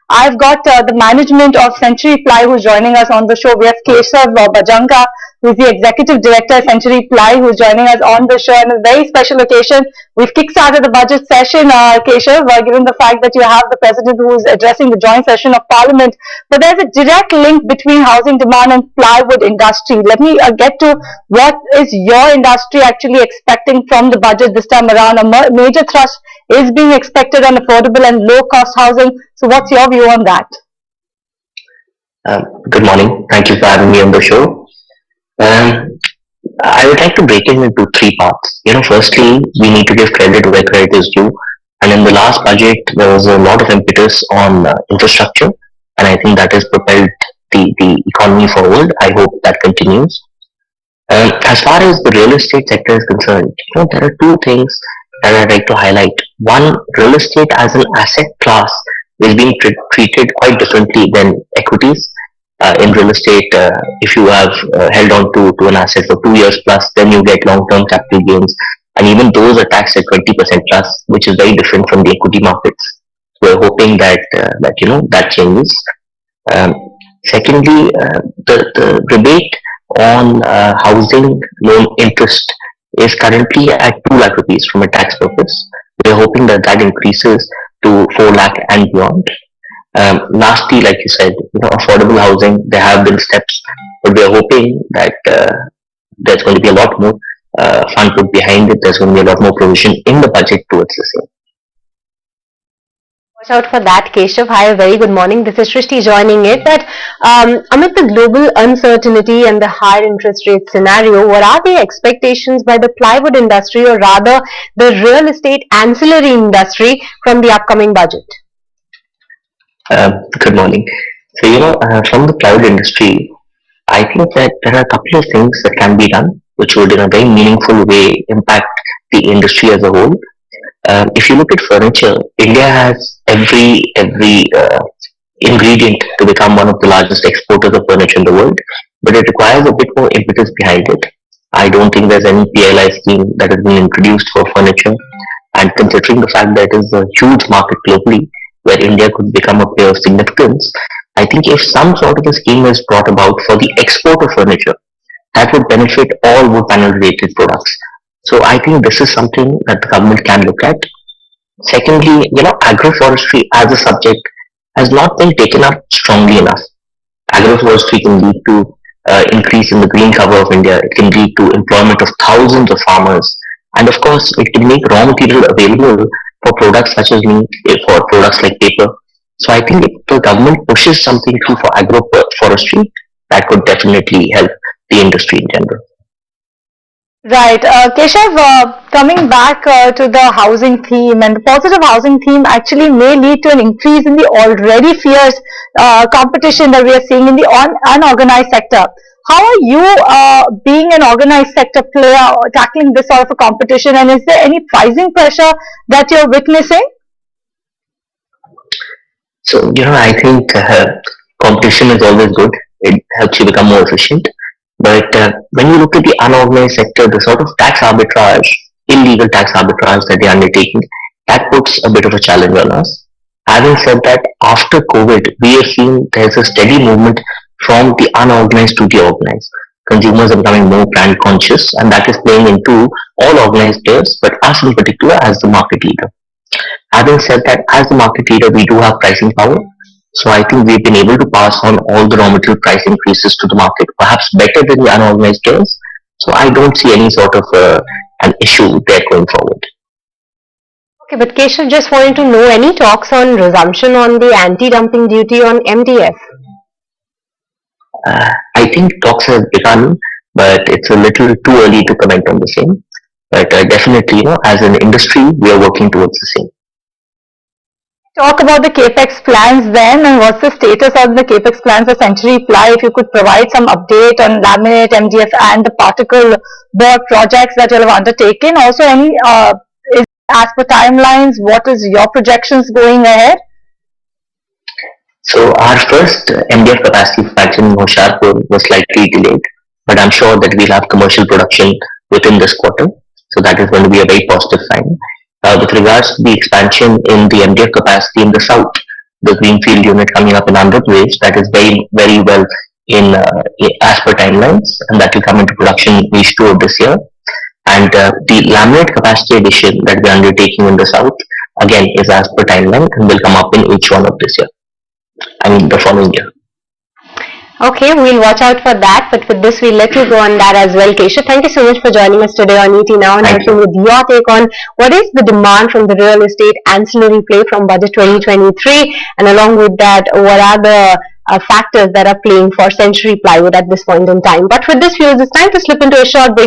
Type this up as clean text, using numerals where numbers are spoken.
I've got the management of CenturyPly who's joining us on the show. We have Keshav Bhajanka, who's the executive director of CenturyPly, who's joining us on the show on a very special occasion. We've kickstarted the budget session, Keshav, given the fact that you have the president who's addressing the joint session of Parliament. But there's a direct link between housing demand and plywood industry. Let me get to what is your industry actually expecting from the budget this time around. A major thrust is being expected on affordable and low-cost housing. So what's your view on that? Good morning. Thank you for having me on the show. I would like to break it into three parts. Firstly, we need to give credit where credit is due. And in the last budget, there was a lot of impetus on infrastructure, and I think that has propelled the economy forward. I hope that continues. As far as the real estate sector is concerned, there are two things that I'd like to highlight. One, real estate as an asset class is being treated quite differently than equities. In real estate, if you have held on to an asset for 2 years plus, then you get long-term capital gains, and even those are taxed at 20% plus, which is very different from the equity markets. We're hoping that that changes. Secondly, the rebate on housing loan interest is currently at 2 lakh rupees from a tax purpose. We're hoping that increases to 4 lakh and beyond. Lastly, like you said, affordable housing, there have been steps, but we're hoping that there's going to be a lot more fund put behind it. There's going to be a lot more provision in the budget towards the same. Watch out for that, Keshav. Hi, a very good morning. This is Shrishti joining it. That amid the global uncertainty and the higher interest rate scenario, what are the expectations by the plywood industry, or rather the real estate ancillary industry, from the upcoming budget? Good morning. So, from the plywood industry, I think that there are a couple of things that can be done, which would in a very meaningful way impact the industry as a whole. If you look at furniture, India has every ingredient to become one of the largest exporters of furniture in the world, but it requires a bit more impetus behind it. I don't think there's any PLI scheme that has been introduced for furniture, and considering the fact that it is a huge market globally, where India could become a player of significance, I think if some sort of a scheme is brought about for the export of furniture, that would benefit all wood panel related products. So I think this is something that the government can look at. Secondly, agroforestry as a subject has not been taken up strongly enough. Agroforestry can lead to increase in the green cover of India. It can lead to employment of thousands of farmers. And of course, it can make raw material available for products such as meat, for products like paper. So I think if the government pushes something through for agroforestry, that could definitely help the industry in general. Right. Keshav, coming back to the housing theme, and the positive housing theme actually may lead to an increase in the already fierce competition that we are seeing in the unorganized sector. How are you, being an organized sector player, tackling this sort of a competition, and is there any pricing pressure that you're witnessing? So, I think competition is always good. It helps you become more efficient. But when you look at the unorganized sector, the sort of tax arbitrage, illegal tax arbitrage that they are undertaking, that puts a bit of a challenge on us. Having said that, after COVID, we have seen there's a steady movement from the unorganized to the organized. Consumers are becoming more brand conscious, and that is playing into all organized players, but us in particular as the market leader. Having said that, as the market leader, we do have pricing power. So I think we've been able to pass on all the raw material price increases to the market, perhaps better than the unorganized players. So I don't see any sort of an issue there going forward. Okay, but Keshav, just wanted to know, any talks on resumption on the anti-dumping duty on MDF? I think talks have begun, but it's a little too early to comment on the same. But definitely, as an industry, we are working towards the same. Talk about the capex plans then, and what's the status of the capex plans for CenturyPly? If you could provide some update on laminate, MDF, and the particle board projects that you have undertaken. Also, any is as per timelines, what is your projections going ahead? So our first MDF capacity expansion in Hoshiarpur was slightly delayed, but I'm sure that we'll have commercial production within this quarter. So that is going to be a very positive sign. With regards to the expansion in the MDF capacity in the south, the greenfield unit coming up in Andhra Pradesh that is very well in as per timelines, and that will come into production in H2 of this year. And the laminate capacity addition that we are undertaking in the south again is as per timeline and will come up in H1 of this year. The following year. Okay, we'll watch out for that. But with this, we'll let you go on that as well, Keshav. Thank you so much for joining us today on ETNOW and helping with your take on what is the demand from the real estate ancillary play from Budget 2023, and along with that, what are the factors that are playing for Century Plywood at this point in time. But with this, viewers, it's time to slip into a short break.